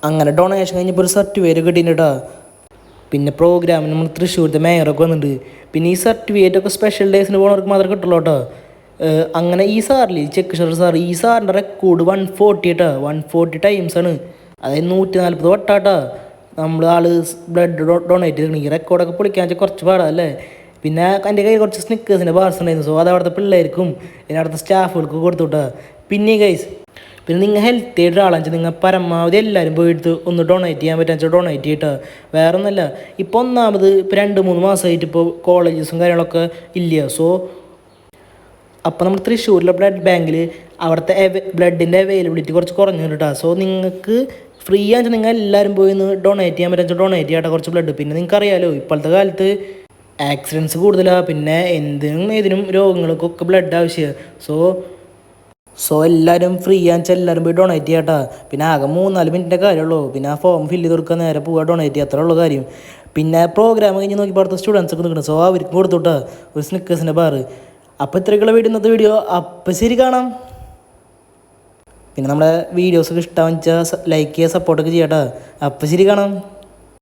അങ്ങനെ ഡൊണേഷൻ കഴിഞ്ഞപ്പോൾ ഒരു സർട്ടിഫിക്കറ്റ് കിട്ടിയിട്ടാ. പിന്നെ പ്രോഗ്രാമിന് നമ്മൾ തൃശ്ശൂരത്തെ മേയറൊക്കെ വന്നിട്ടുണ്ട്. പിന്നെ ഈ സർട്ടിഫിക്കറ്റൊക്കെ സ്പെഷ്യൽ ഡേയ്സിന് പോകുന്നവർക്ക് മാത്രമേ കിട്ടുള്ളൂ കേട്ടോ. അങ്ങനെ ഈ സാറിൽ ചെക്ക് ഷർ സാർ, ഈ സാറിൻ്റെ റെക്കോർഡ് 140 കേട്ടോ, 140 ടൈംസാണ്. അതായത് 140 വട്ടാട്ടാ നമ്മൾ ബ്ലഡ് ഡൊണേറ്റ് ചെയ്തിട്ടുണ്ട്. ഈ റെക്കോർഡൊക്കെ പൊളിക്കാൻ വെച്ചാൽ കുറച്ച് പാടല്ലേ. പിന്നെ എൻ്റെ കയ്യിൽ കുറച്ച് സ്നിക്കേഴ്സിൻ്റെ ബാർസ് ഉണ്ടായിരുന്നു. സോ അത് അവിടുത്തെ പിള്ളേർക്കും പിന്നെ അവിടുത്തെ സ്റ്റാഫുകൾക്ക് കൊടുത്തുവിട്ടാ. പിന്നെ ഗൈസ്, പിന്നെ നിങ്ങൾ ഹെൽത്തി ആയിട്ട് ഒരാളാണെന്ന് വെച്ചാൽ നിങ്ങൾ പരമാവധി എല്ലാവരും പോയിട്ട് ഒന്ന് ഡൊണേറ്റ് ചെയ്യാൻ പറ്റുക വെച്ചാൽ ഡൊണേറ്റ് ചെയ്തിട്ട്. വേറെ ഒന്നുമല്ല, ഇപ്പോൾ ഒന്നാമത് ഇപ്പോൾ 2-3 മാസമായിട്ട് ഇപ്പോൾ കോളേജസും കാര്യങ്ങളൊക്കെ ഇല്ല. സോ അപ്പോൾ നമ്മൾ തൃശ്ശൂരിലെ ബ്ലഡ് ബാങ്കിൽ അവിടുത്തെ ബ്ലഡിൻ്റെ അവൈലബിലിറ്റി കുറച്ച് കുറഞ്ഞു കേട്ടോ. സോ നിങ്ങൾക്ക് ഫ്രീ ആണെന്ന് നിങ്ങൾ എല്ലാവരും പോയി ഒന്ന് ഡൊണേറ്റ് ചെയ്യാൻ പറ്റുക ഡൊണേറ്റ് ചെയ്യാട്ടെ കുറച്ച് ബ്ലഡ്. പിന്നെ നിങ്ങൾക്ക് അറിയാമല്ലോ ഇപ്പോഴത്തെ കാലത്ത് ആക്സിഡൻറ്റ്സ് കൂടുതലാണ്. പിന്നെ ഏതിനും രോഗങ്ങൾക്കൊക്കെ ബ്ലഡ് ആവശ്യമാണ്. സോ എല്ലാവരും ഫ്രീ ആണെന്ന് വെച്ചാൽ എല്ലാവരും പോയി ഡൊണേറ്റ് ചെയ്യാട്ടാ. പിന്നെ ആകെ 3-4 മിനിറ്റിൻ്റെ കാര്യമുള്ളൂ. പിന്നെ ആ ഫോം ഫില്ല് ചെയ്ത് കൊടുക്കുക, നേരെ പോവുക, ഡൊണേറ്റ് ചെയ്യുക, അത്രയുള്ള കാര്യം. പിന്നെ പ്രോഗ്രാം കഴിഞ്ഞ് നോക്കിയപ്പോൾ അടുത്ത സ്റ്റുഡൻസ് ഒക്കെ നിൽക്കണം. സോ അവർക്ക് കൊടുത്തുവിട്ടാ ഒരു സ്നിക്കേഴ്സിൻ്റെ ബാർ. അപ്പോൾ ഇത്രയൊക്കെയുള്ള ഇന്നത്തെ വീഡിയോ. അപ്പോൾ ശരി, കാണാം. പിന്നെ നമ്മുടെ വീഡിയോസൊക്കെ ഇഷ്ടമാണെന്ന് വെച്ചാൽ ലൈക്ക് ചെയ്യുക, സപ്പോർട്ടൊക്കെ ചെയ്യാട്ടാ. അപ്പോൾ ശരി, കാണാം.